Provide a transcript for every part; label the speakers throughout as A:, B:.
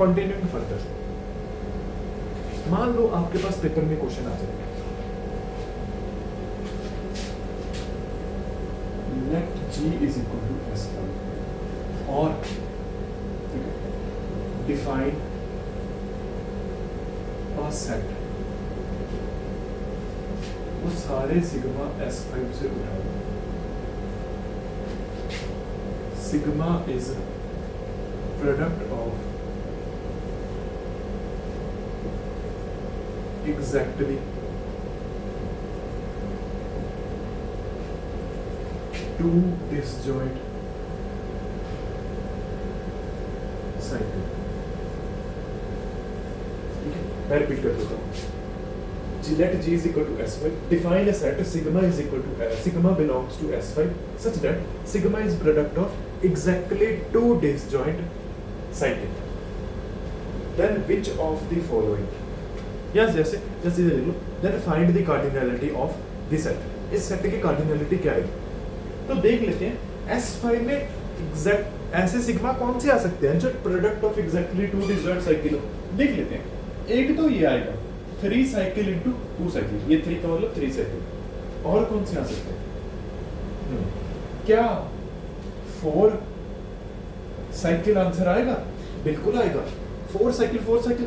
A: Continuing further, मान लो आपके पास paper में क्वेश्चन आ जाएगा, let G is equal to S5 और डिफाइन अ सेट, वो सारे सिग्मा S5 से उठाओ। Sigma is product of exactly two disjoint cycle। मैं रिपीट कर देता हूँ, let G is equal to S5, define a set sigma is equal to sigma belongs to S5 such that sigma is product of exactly two disjoint cycle, then which of the following, yes जैसे जैसे देख लो, then find the cardinality of this set, इस set की cardinality क्या है, तो देख लेते हैं S5 में एग्जैक्ट ऐसे सिग्मा कौन से आ सकते हैं जो product of exactly two disjoint cycle हो। देख लेते हैं, एक तो ये आएगा 3 साइकिल इनटू 2 साइकिल, ये 3 का मतलब 3 साइकिल, और कौन से आ सकते हैं, क्या 4 साइकिल आंसर आएगा, बिल्कुल आएगा, 4 साइकिल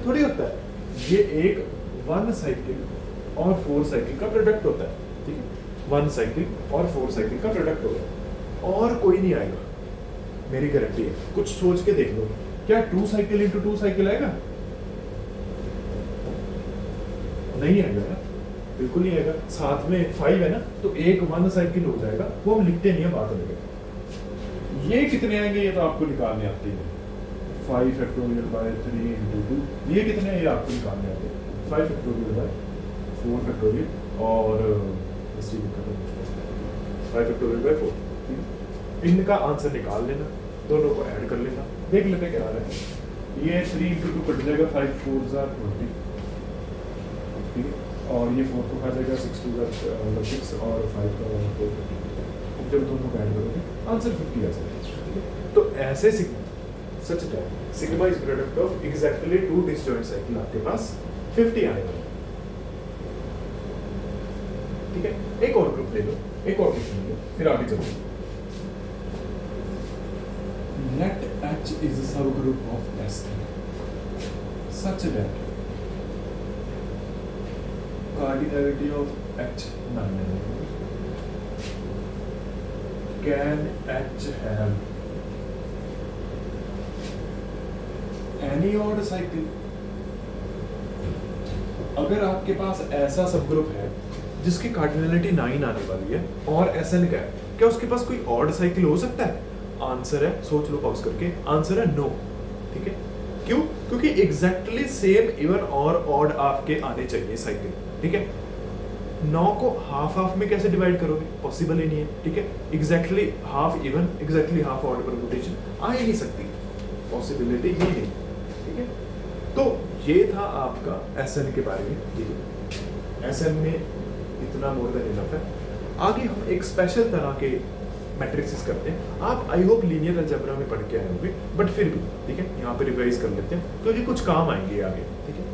A: थोड़ी होता है, ये एक 1 साइकिल और 4 साइकिल का प्रोडक्ट होता है, ठीक है, 1 साइकिल और 4 साइकिल का प्रोडक्ट होगा, और कोई नहीं आएगा, मेरी गारंटी है। कुछ सोच के देख लो, क्या 2 साइकिल इंटू 2 साइकिल आएगा, नहीं आएगा ना, बिल्कुल नहीं आएगा। साथ में 5 है ना, तो एक 1 साइकिल हो जाएगा, वो हम लिखते नहीं है, बात अलग है। ये कितने आएंगे ये तो आपको निकालने आते हैं, 5 फैक्टोरियल बाय 3 इंटू 2, ये कितने हैं ये आपको निकालने आते हैं, 5 फैक्टोरियल बाय 4 फैक्टोरियल और 5 फैक्टोरियल बाय 4, इनका आंसर निकाल लेना, दोनों को ऐड कर लेना, देख लेते क्या आ रहा है। ये 3 इंटू 2 कट जाएगा, 5 4 20, ठीक है, और ये 4 को खा जाएगा, 6 2 6 और 5 का 4, जब दोनों को ऐड करोगे आंसर 50 आ जाएगा, ठीक है। तो ऐसे सच है, sigma is product of exactly 2 disjoint cycle, आपके पास 50 आएगा, ठीक है। एक और ग्रुप ले लो, एक और क्वेश्चन ले लो, फिर आगे चलो। Let H is a subgroup of S such that cardinality of H can H have any odd cycle। अगर आपके पास ऐसा सब ग्रुप है जिसकी कार्डिनैलिटी 9 आने वाली है और SN का है, क्या उसके पास कोई ऑड साइकिल हो सकता है? आंसर है, सोच लो पॉज करके, आंसर है नो, ठीक है। क्यों? क्योंकि एग्जैक्टली सेम इवन और ऑड आपके आने चाहिए साइकिल, ठीक है। 9 को हाफ हाफ में कैसे डिवाइड करोगे, पॉसिबल ही नहीं है, ठीक है। Exactly half even, exactly half odd permutation आ ही नहीं सकती, पॉसिबिलिटी ही नहीं, ठीक है। तो ये था आपका SN के बारे में, ठीक है। SN में इतना मोर देन इनफ है। आगे हम एक स्पेशल तरह के मैट्रिक्सेस करते हैं, आप आई होप लीनियर अलजेब्रा में पढ़ के आए होंगे, बट फिर भी ठीक है, यहाँ पे रिवाइज कर लेते हैं क्योंकि कुछ काम आएंगे आगे, ठीक है।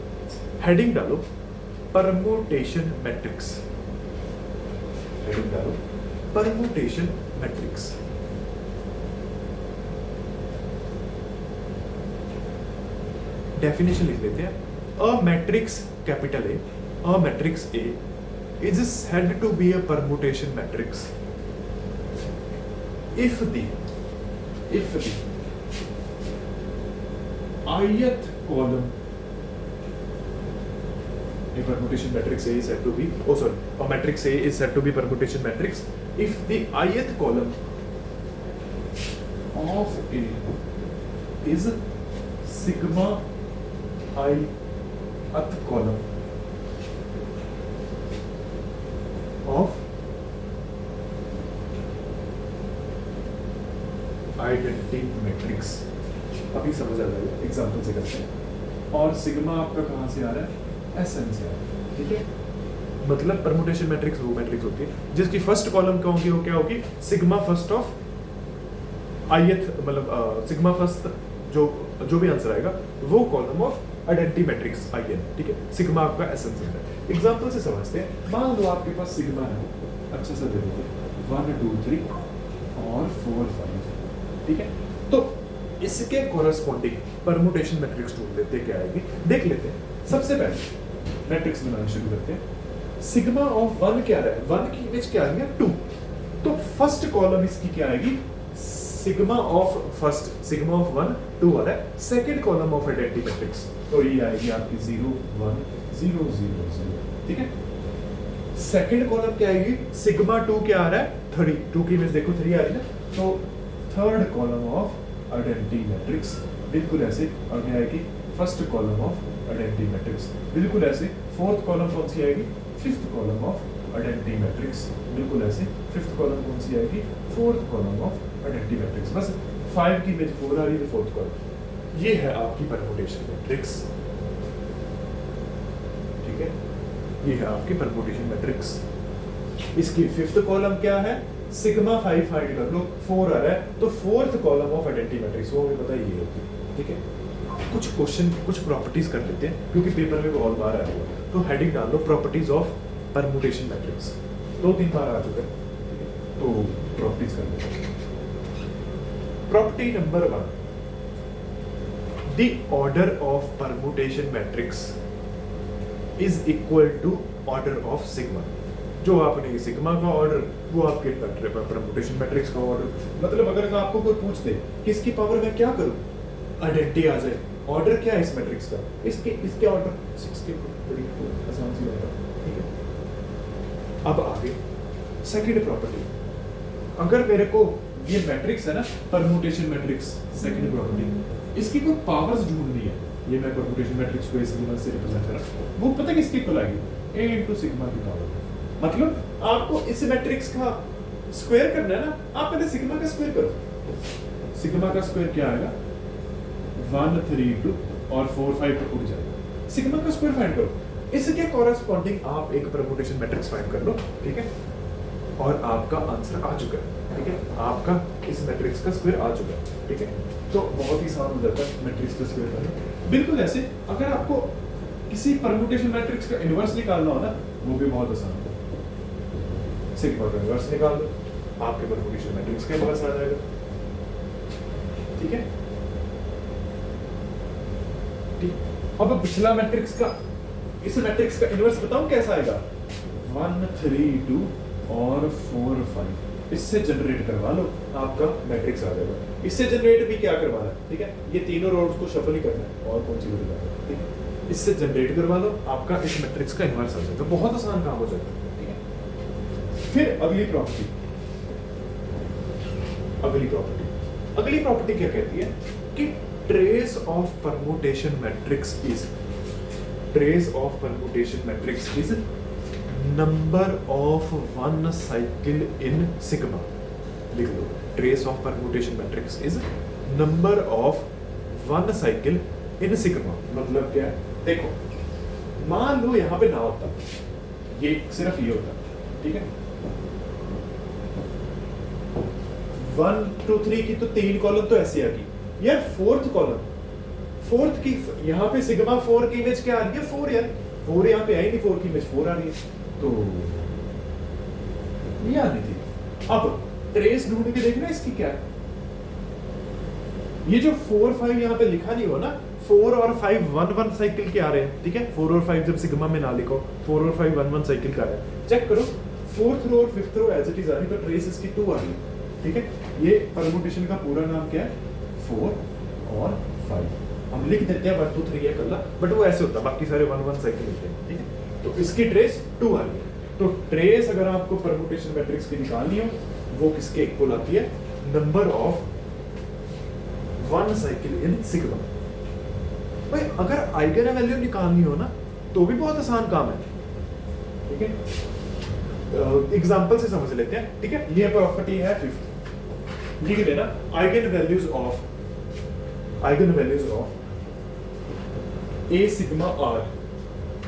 A: हेडिंग डालो परमुटेशन मैट्रिक्स, हेडिंग डालो परमुटेशन मैट्रिक्स। डेफिनेशन लिख लेते हैं, a matrix capital A, a matrix A is said to be a permutation matrix if the ith column, a permutation matrix A is said to be, a matrix A is said to be permutation matrix if the ith column of A is sigma ith column of identity matrix. अभी समझ आ जाएगा, example से करते हैं। और sigma आपका कहाँ से आ रहा है, SN से आ रहा है, ठीक है। मतलब परमुटेशन मैट्रिक्स वो मैट्रिक्स होती है जिसकी फर्स्ट कॉलम क्या होगी, वो क्या होगी, सिग्मा फर्स्ट ऑफ ith, मतलब सिग्मा फर्स्ट जो जो भी आंसर आएगा वो column of identity matrix I N, ठीक है। सिग्मा आपका एसेंस है। एग्जांपल से समझते हैं। मान लो आपके पास सिग्मा है, अच्छा सा दे देते 1 2 3 और 4 5, ठीक है। तो इसके कोरस्पॉन्डिंग परमुटेशन मैट्रिक्स ढूंढ लेते हैं, क्या आएगी देख लेते हैं। सबसे पहले मैट्रिक्स बनाना शुरू करते हैं। सिग्मा ऑफ 1 क्या रहा है, 1 की इमेज क्या आ रही है 2, तो फर्स्ट कॉलम इसकी क्या आएगी, sigma of first, sigma of 1 2 आ रहा है। Second column of identity matrix तो ये आएगी आपकी 0 1 0 0 0, ठीक है। सेकंड कॉलम क्या आएगी, सिग्मा 2 क्या आ रहा है 3, 2 की इमेज देखो 3 आ रही है ना, तो third column of identity matrix बिल्कुल ऐसे आगे आएगी, first column of identity matrix बिल्कुल ऐसे। फोर्थ कॉलम कौन सी आएगी, fifth column of identity matrix बिल्कुल ऐसे। फिफ्थ कॉलम कौन सी आएगी, fourth column of identity matrix. बस 5 की इमेज 4 आ रही है, फोर्थ कॉलम। ये है आपकी परमुटेशन मैट्रिक्स, ठीक है। ये है आपकी परमुटेशन मैट्रिक्स। इसकी फिफ्थ कॉलम क्या है, सिग्मा 5 फाइंड कर लो, 4 आ रहा है, तो fourth column of identity matrix वो हमें पता ही होती है, ठीक है। कुछ क्वेश्चन कुछ प्रॉपर्टीज कर लेते हैं क्योंकि पेपर में बहुत बार आया हुआ, तो हेडिंग डाल लो प्रॉपर्टीज ऑफ परमुटेशन मैट्रिक्स, 2-3 बार आ चुका है, ठीक है। तो प्रॉपर्टीज कर लेते हैं। Property number 1, the order of permutation matrix is equal to order of sigma. जो आपने सिग्मा का ऑर्डर वो आपके परमुटेशन मैट्रिक्स का ऑर्डर। मतलब अगर आपको कोई पूछ दे किसकी पावर में क्या करूं, आइडेंटिटी आ जाए, ऑर्डर क्या है इस मैट्रिक्स का, इसके ऑर्डर 6 के, बड़ी आसान सी बात है, ठीक है। अब आगे सेकंड प्रॉपर्टी, अगर मेरे को ये मैट्रिक्स है ना परमुटेशन मैट्रिक्स, सेकंड प्रॉपर्टी, इसकी कोई पावर्स ढूंढनी है। ये मैं परमुटेशन मैट्रिक्स को सिग्मा से रिप्रेजेंट कर रहा हूं, वो पता है किसकी इक्वल आएगी, a into सिग्मा की पावर। मतलब आपको इस मैट्रिक्स का स्क्वायर करना है ना, आप पहले सिग्मा का स्क्वायर करो। सिग्मा का स्क्वायर क्या आएगा, 1 3 2 और 4 5 तो उड़ जाएगा। सिग्मा का स्क्वायर फाइंड करो, इसके कॉरेस्पॉन्डिंग आप एक परमुटेशन मैट्रिक्स फाइंड कर लो, ठीक है। और आपका आंसर आ चुका है, ठीक है। आपका इस मैट्रिक्स का स्क्वायर आ चुका है, ठीक है। तो बहुत ही आसान हो जाता है मैट्रिक्स का स्क्वायर करना। बिल्कुल ऐसे अगर आपको किसी परमुटेशन मैट्रिक्स का इनवर्स निकालना हो ना, वो भी बहुत आसान है। सिग्मा का इनवर्स निकाल दो, आपके परमुटेशन मैट्रिक्स का इनवर्स आ जाएगा, ठीक है। ठीक, अब पिछला मैट्रिक्स का, इस मैट्रिक्स का इनवर्स बताऊं कैसा आएगा, 1 3 2 और 4 5, इससे जनरेट करवा लो, आपका मैट्रिक्स आ जाएगा। इससे जनरेट भी क्या करवाना है, ठीक है। ये तीनों रोड्स को शफल ही करना है, और कौन सी रोड है, ठीक है। इससे जनरेट करवा लो, आपका इस मैट्रिक्स का इनवर्स आ जाएगा। बहुत आसान काम हो जाएगा, ठीक है। फिर अगली प्रॉपर्टी, अगली प्रॉपर्टी क्या कहती है कि trace of permutation matrix is number of one cycle in sigma. लिख लो, trace of permutation matrix is number of one cycle in sigma. मतलब क्या है, देखो मान लो यहां पे ना होता, ये सिर्फ ये होता, ठीक है। 1 2 3 की तो 3 कॉलम तो ऐसे आ गई यार। फोर्थ की यहाँ पे सिग्मा 4 की इमेज क्या आ रही है, 4 यार। 4 यहाँ पे आई नहीं, 4 की इमेज 4 आ रही है, तो ये आनी थी। अब ट्रेस ढूंढ के देखना इसकी क्या है। ये जो 4 5 यहाँ पे लिखा नहीं हो ना, 4 और 5 1 1 साइकिल के आ रहे हैं, ठीक है। 4 और 5 जब सिग्मा में ना लिखो, 4 और 5 1 1 साइकिल का आ रहा है। चेक करो, 4th रो और 5th row as it is आ रही, तो ट्रेस इसकी 2 आ रही है, ठीक है। ये परमुटेशन का पूरा नाम क्या है, 4 और 5। हम लिख देते हैं 1 2 3 है कल्ला, बट वो ऐसे होता है, बाकी सारे 1 1 साइकिल होते हैं, ठीक है। तो इसकी ट्रेस 2 आ रही है। तो ट्रेस अगर आपको परमुटेशन मैट्रिक्स की निकालनी हो, वो किसके इक्वल आती है, number of one cycle in sigma. भाई अगर आइगन वैल्यू निकालनी हो ना, तो भी बहुत आसान काम है, ठीक है। एग्जांपल से समझ लेते हैं, ठीक है। ये प्रॉपर्टी है 5th, लिख देना eigen values of A sigma are.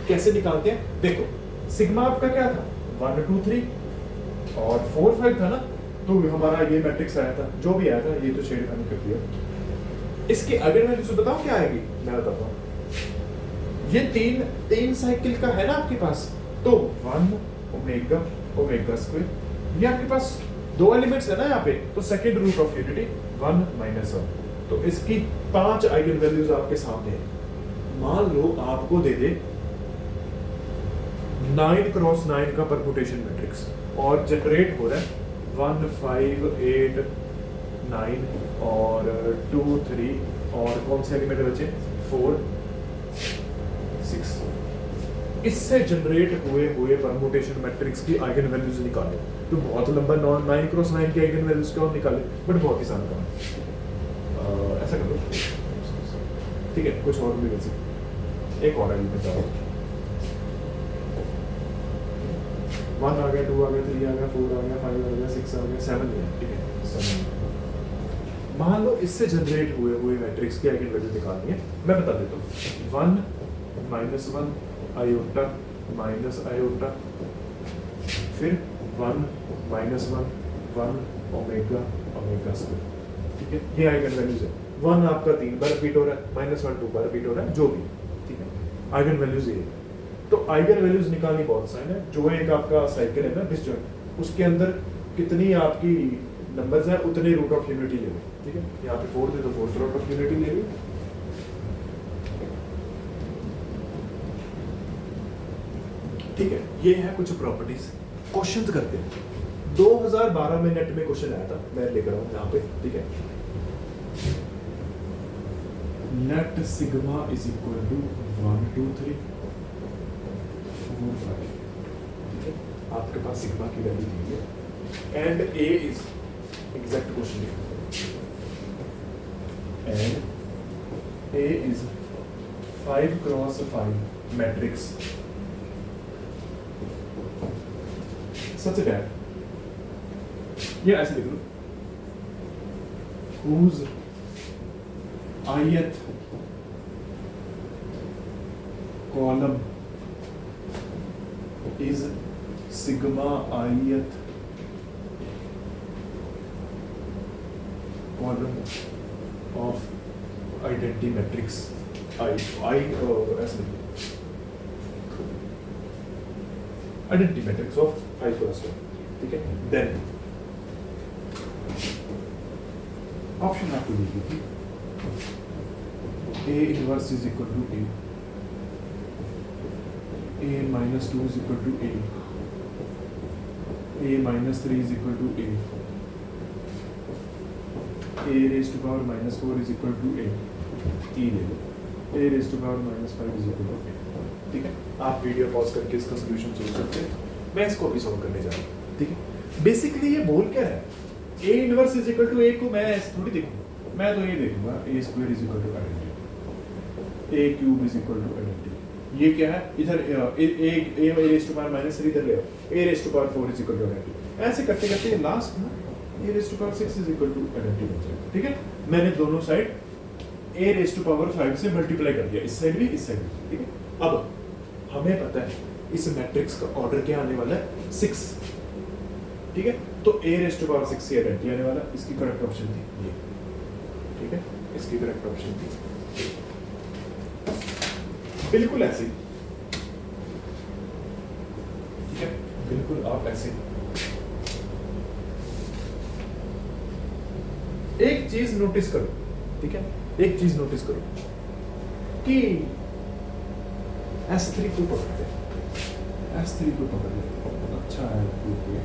A: कैसे निकालते हैं, देखो सिग्मा आपका क्या था, 1 2 3 और 4 5 था ना, तो हमारा ये मैट्रिक्स आया था, जो भी आया था, ये तो शेड मैंने कर दिया। इसकी आइगन वैल्यूज बताओ क्या आएगी, मैं बताता हूँ। ये तीन साइकिल का है ना आपके पास, तो 1 ओमेगा ओमेगा स्क्वायर, ये आपके पास दो एलिमेंट्स है ना यहाँ पे, तो second root of unity 1 minus 1, तो इसकी 5 आइगन वैल्यूज आपके सामने है। मान लो आपको दे दे 9 क्रॉस 9 का परमुटेशन मैट्रिक्स और जनरेट हो रहा है 1 5 8 9 और 2 3 और कौन से एलिमेंट बचे 4 6, इससे जनरेट हुए परमुटेशन मैट्रिक्स की आइगन वैल्यूज निकाले। तो बहुत लंबा 9 क्रॉस 9 की आइगन वैल्यूज क्यों निकाले, बट बहुत ही आसान काम है। ऐसा कर लो, ठीक है, कुछ और भी वैसे एक और एलिमेंट आओ, 1 आ गया, 2 आ गया, 3 आ गया, 4 आ गया, 5 आ गया, 6 आ गया, 7 है, ठीक है 7। मान लो इससे जनरेट हुए मैट्रिक्स की आइगन वैल्यू निकालनी है, मैं बता देता हूँ 1 माइनस 1 आयोटा माइनस आयोटा, फिर 1 माइनस 1 1 ओमेगा ओमेगा स्क्वायर, ठीक है, ये आइगन वैल्यूज है। 1 आपका 3 बार रिपीट हो रहा है, माइनस 1 2 बार रिपीट हो रहा है, जो भी, ठीक है, आइगन वैल्यूज ये है। तो आइगन वैल्यूज निकालनी बहुत आसान है। जो एक आपका साइकिल है ना डिसजॉइंट, उसके अंदर कितनी आपकी नंबर्स है उतने रूट ऑफ यूनिटी ले लो, ठीक है, यहाँ पे 4 थे तो 4th रूट ऑफ यूनिटी ले लो। ठीक है, ये है कुछ प्रॉपर्टीज। क्वेश्चंस करते हैं। 2012 में नेट में क्वेश्चन आया था, मैं लेकर आऊं यहाँ पे, ठीक है। Let sigma is equal to 1 2 3 4 5, ठीक है, आपके पास सिग्मा की वैल्यू दी है and A is exact question and A is 5 cross 5 matrix such that, ये ऐसे लिख लो, whose ith column is sigma ith column of identity matrix I ऐसे लिख लो, identity matrix of I plus 1, ठीक है। Then ऑप्शन आपको दी थी A inverse is equal to A minus 2 is equal to A minus 3 is equal to A raised to power minus 4 is equal to A, E ले लो, A raised to power minus 5 is equal to A, ठीक है। आप video pause करके इसका solution सोच सकते हैं, मैं इसको भी सॉल्व करने जा रहा हूँ, ठीक है। बेसिकली ये बोल क्या है, A inverse is equal to A को मैं ऐसे थोड़ी देखूंगा, मैं तो ये देखूंगा A square is equal to identity, A cube is equal to identity. ये क्या है, इधर A raise to power minus 3 इधर ले आओ, A raise to power 4 is equal to identity. ऐसे करते करते लास्ट में A raise to power 6 is equal to identity बन जाएगा, ठीक है। मैंने दोनों side A raise to power 5 से मल्टीप्लाई कर दिया, इस साइड भी इस साइड भी, ठीक है। अब हमें पता है इस मैट्रिक्स का ऑर्डर क्या आने वाला है 6, ठीक है। तो A रेज़ टू पावर 6 की आइडेंटिटी आने वाला, इसकी करेक्ट ऑप्शन थी ये, ठीक है, इसकी करेक्ट ऑप्शन थी बिल्कुल ऐसे, ठीक है, बिल्कुल आप ऐसे। एक चीज नोटिस करो, ठीक है, एक चीज नोटिस करो कि S3 को पकड़ते हैं, S3 को पकड़ लेते, अच्छा है ये,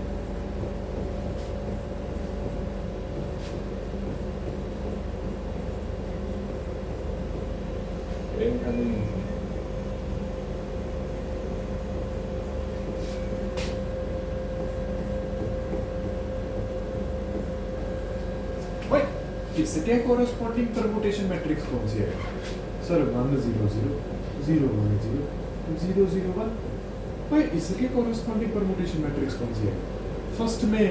A: इसके कोरेस्पॉन्डिंग परमुटेशन मैट्रिक्स कौन सी है सर? 1 0 0 0 1 0 0 0 1। भाई इसके कोरेस्पॉन्डिंग परमुटेशन मैट्रिक्स कौन सी है? फर्स्ट में,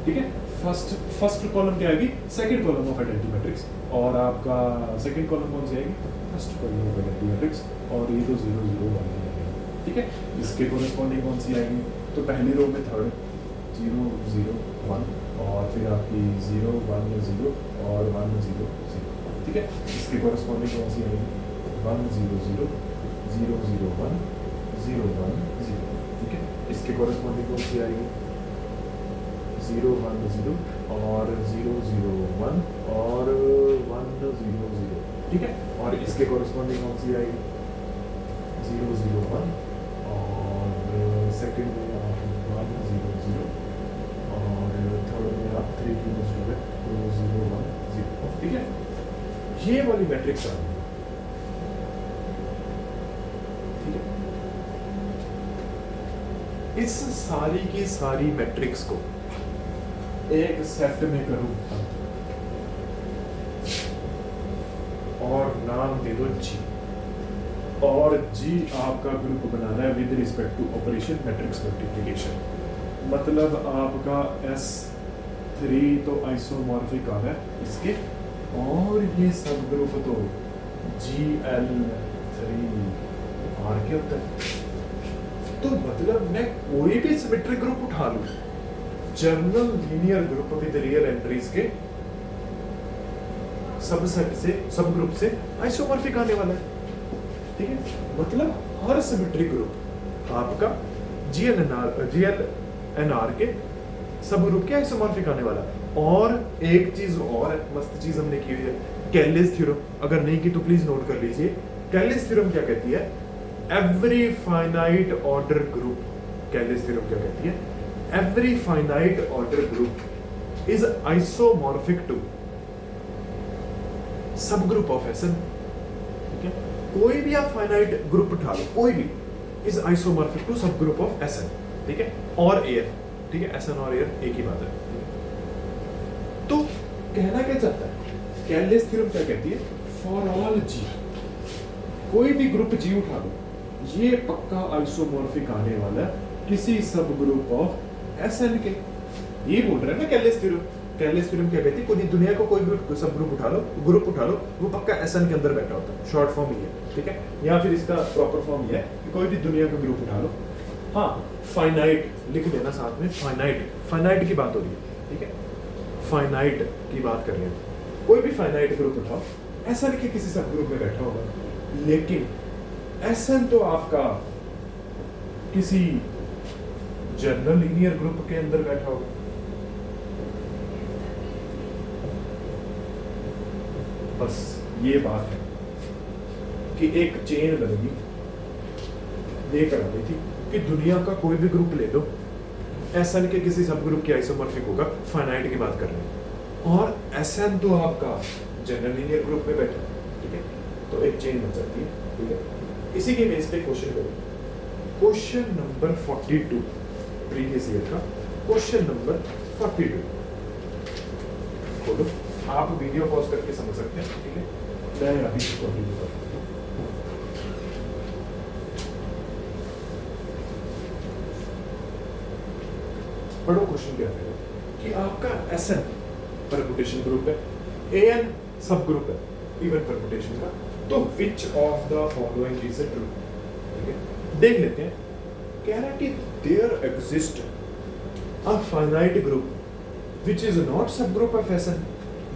A: ठीक है, फर्स्ट कॉलम क्या आएगी? Second column of identity matrix. और आपका सेकंड कॉलम कौन सी आएगी? First column of identity matrix. और ये तो 0 0 1 है, ठीक है। इसके कोरेस्पॉन्डिंग कौन सी आएगी? तो पहली रो में थर्ड 0 0 1 और फिर आपकी 0 1 0 और 1 0 ठीक है। इसके कॉरस्पॉन्डिंग कौन सी आएगी 1 0 0 0 0 1 0 1 0, ठीक है। इसके कॉरस्पॉन्डिंग कौन सी आएगी 0 1 0 और 0 0 1 और 1 0 0, ठीक है। और इसके कॉरस्पॉन्डिंग कौन सी आएगी 0 0 1 और सेकंड में आप 1 0 0 और थर्ड में आप 3 की यूज 2 0 1 0, ठीक है। ये वाली मैट्रिक्स आ गई, ठीक है। इस सारी की सारी मैट्रिक्स को एक सेट में करूं और नाम दे दो जी, और जी आपका ग्रुप बनाना है with respect to operation matrix multiplication. मतलब आपका S3 तो आइसोमॉर्फिक आ है इसके, और ये सब ग्रुप तो GL3R के होता है। तो मतलब मैं कोई भी सिमेट्रिक ग्रुप उठा लूं, journal linear group with real entries के सबसेट से सब ग्रुप से आइसोमॉर्फिक आने वाला है, ठीक है। मतलब हर सिमेट्रिक ग्रुप आपका GLNR के सब ग्रुप के आइसोमॉर्फिक आने वाला है। और एक चीज और मस्त चीज हमने की हुई है, कैलिस थ्योरम, अगर नहीं की तो प्लीज नोट कर लीजिए। कैलिस थ्योरम क्या कहती है, every finite order group, Cayley's theorem क्या कहती है, every finite order group is isomorphic to subgroup of Sn, ठीक है। कोई भी आप फाइनाइट ग्रुप उठा लो, कोई भी is isomorphic to subgroup of Sn, ठीक है, और एयर, ठीक है। Sn और एयर एक ही बात है। तो कहना क्या चाहता है, कैलिस थ्योरम क्या कहती है, फॉर ऑल जी, कोई भी ग्रुप जी उठा लो, ये पक्का आइसोमॉर्फिक आने वाला है किसी सब ग्रुप ऑफ Sn के। ये बोल रहा है ना कैलिस थ्योरम। कैलिस थ्योरम क्या कहती है, पूरी दुनिया को कोई भी सब ग्रुप उठा लो, वो पक्का Sn के अंदर बैठा होता है। शॉर्ट फॉर्म ये है, ठीक है। या फिर इसका प्रॉपर फॉर्म ये है कि कोई भी दुनिया का ग्रुप उठा लो, हाँ फाइनाइट लिख देना साथ में, फाइनाइट की बात हो रही है, ठीक है। फाइनाइट की बात कर रहे हैं, कोई भी फाइनाइट ग्रुप उठाओ, Sn के किसी सब ग्रुप में बैठा होगा, लेकिन Sn तो आपका किसी जर्नल लीनियर ग्रुप के अंदर बैठा होगा। बस ये बात है कि एक चेन बनेगी, ये करा रही थी कि दुनिया का कोई भी ग्रुप ले लो, Sn के किसी सब ग्रुप के आइसोमॉर्फिक होगा, फाइनाइट की बात कर रहे हैं, और Sn तो आपका जनरल लीनियर ग्रुप में बैठा है, ठीक है। तो एक चेन बन जाती है, ठीक है। इसी के बेस पे क्वेश्चन करो, क्वेश्चन नंबर 42 प्रीवियस ईयर का क्वेश्चन नंबर 42 खोलो, आप वीडियो पॉज करके समझ सकते हैं, ठीक है। मैं अभी कंटिन्यू करता हूं। पढ़ो क्वेश्चन क्या है कि आपका Sn परम्यूटेशन ग्रुप है, An सब ग्रुप है इवन परम्यूटेशन का, तो which of the following is true, ठीक है। देख लेते हैं, कह रहा है कि there exist a finite group which is not subgroup of Sn।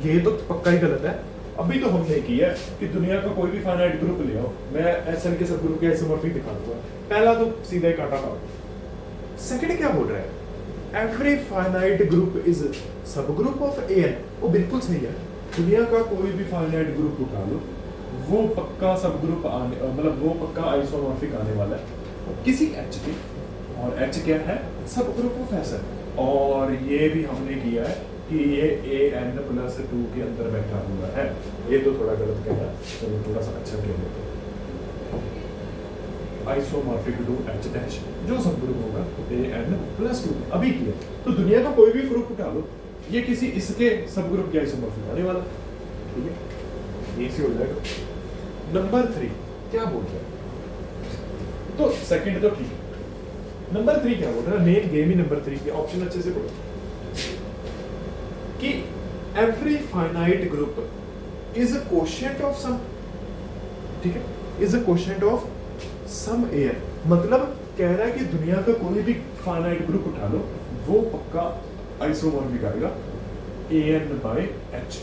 A: ये तो पक्का ही गलत है। अभी तो हमने किया है कि दुनिया का कोई भी फाइनाइट ग्रुप ले आओ, मैं Sn के सब ग्रुप के आइसोमॉर्फिक दिखा दूंगा। पहला तो सीधा ही काटा था। सेकंड क्या बोल रहा है, एवरी फाइनाइट ग्रुप इज सब ग्रुप ऑफ An। वो बिल्कुल सही है, दुनिया का कोई भी फाइनाइट ग्रुप उठा लो, वो पक्का सब ग्रुप आने, मतलब वो पक्का आइसोमॉर्फिक आने वाला है किसी H के, और H क्या है, सब ग्रुप ऑफ Sn। और ये भी हमने किया है कि ये An+2 के अंदर बैठा हुआ है। ये तो थोड़ा गलत कहना है, चलो थोड़ा सा अच्छा कह लेते हैं, आइसोमॉर्फिक टू H डैश, जो सब ग्रुप होगा An+2 अभी किया। तो दुनिया का कोई भी ग्रुप उठा लो, ये किसी इसके सब ग्रुप के आइसोमॉर्फिक आने वाला, ठीक है। ये हो जाएगा। नंबर 3 क्या बोल रहा है, तो सेकंड तो ठीक है। नंबर 3 क्या बोल रहा है, मेन गेम ही नंबर 3 के ऑप्शन अच्छे से पढ़ो कि every finite group is a quotient of some, ठीक है, is a quotient of some An। मतलब कह रहा है कि दुनिया का कोई भी फाइनाइट ग्रुप उठा लो, वो पक्का आइसोमॉर्फिक आएगा An/H।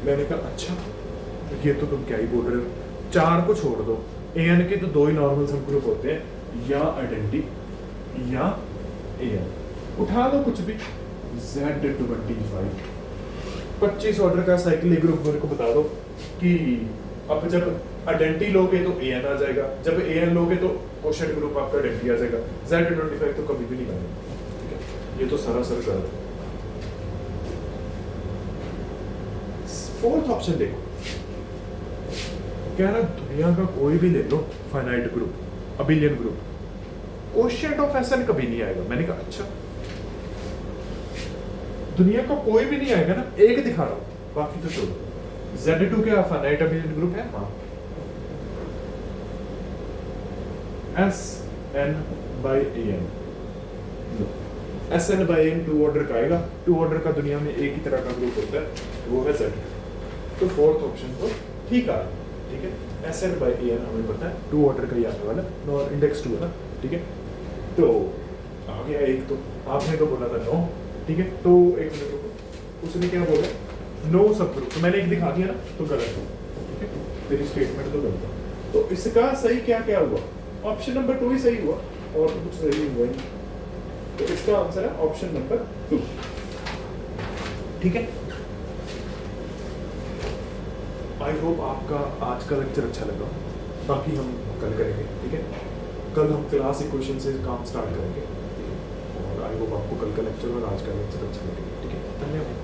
A: मैंने कहा अच्छा, ये तो तुम क्या ही बोल रहे हो, 4 को छोड़ दो, एन के तो 2 ही नॉर्मल सब ग्रुप होते हैं, या आइडेंटी या एन, उठा दो कुछ भी, Z25 25 ऑर्डर का साइक्लिक ग्रुप मेरे को बता दो कि अब जब आइडेंटी लोगे तो एन आ जाएगा, जब एन लोगे तो क्वोशिएंट ग्रुप आपका आइडेंटी आ जाएगा, Z25 तो कभी भी नहीं बनेगा। ये तो सरासर गलत है। फोर्थ ऑप्शन देखो, क्या ना, दुनिया का कोई भी ले लो finite group, abelian group, quotient of S N कभी नहीं आएगा। मैंने कहा अच्छा, दुनिया का कोई भी नहीं आएगा ना, एक दिखा रहा हूं, बाकी तो छोड़ो। Z2 क्या फाइनाइट अबिलियन ग्रुप है? हाँ। SN by AN, SN by AN 2 order का आएगा, 2 ऑर्डर का दुनिया में एक ही तरह का ग्रुप होता है, वो है Z। तो फोर्थ ऑप्शन तो ठीक है, ठीक है। SN by AN हमें पता है 2 ऑर्डर का ही आने वाला, और इंडेक्स 2 है ना, ठीक है। तो आ गया एक, तो आपने तो बोला था 9, ठीक है। तो एक मिनट रुको, उसने क्या बोला, नो सब ग्रुप, तो मैंने एक दिखा दिया ना, तो गलत हो, ठीक है, तेरी स्टेटमेंट तो गलत है। तो इसका सही क्या क्या हुआ, ऑप्शन नंबर 2 ही सही हुआ, और तो कुछ सही हुआ ही नहीं। तो इसका आंसर है ऑप्शन नंबर 2, ठीक है। आई होप आपका आज का लेक्चर अच्छा लगा, बाकी हम कल करेंगे, ठीक है। कल हम क्लास इक्वेशन से काम स्टार्ट करेंगे, ठीक है। और आई होप आपको कल का लेक्चर और आज का लेक्चर अच्छा लगेगा, ठीक है। धन्यवाद।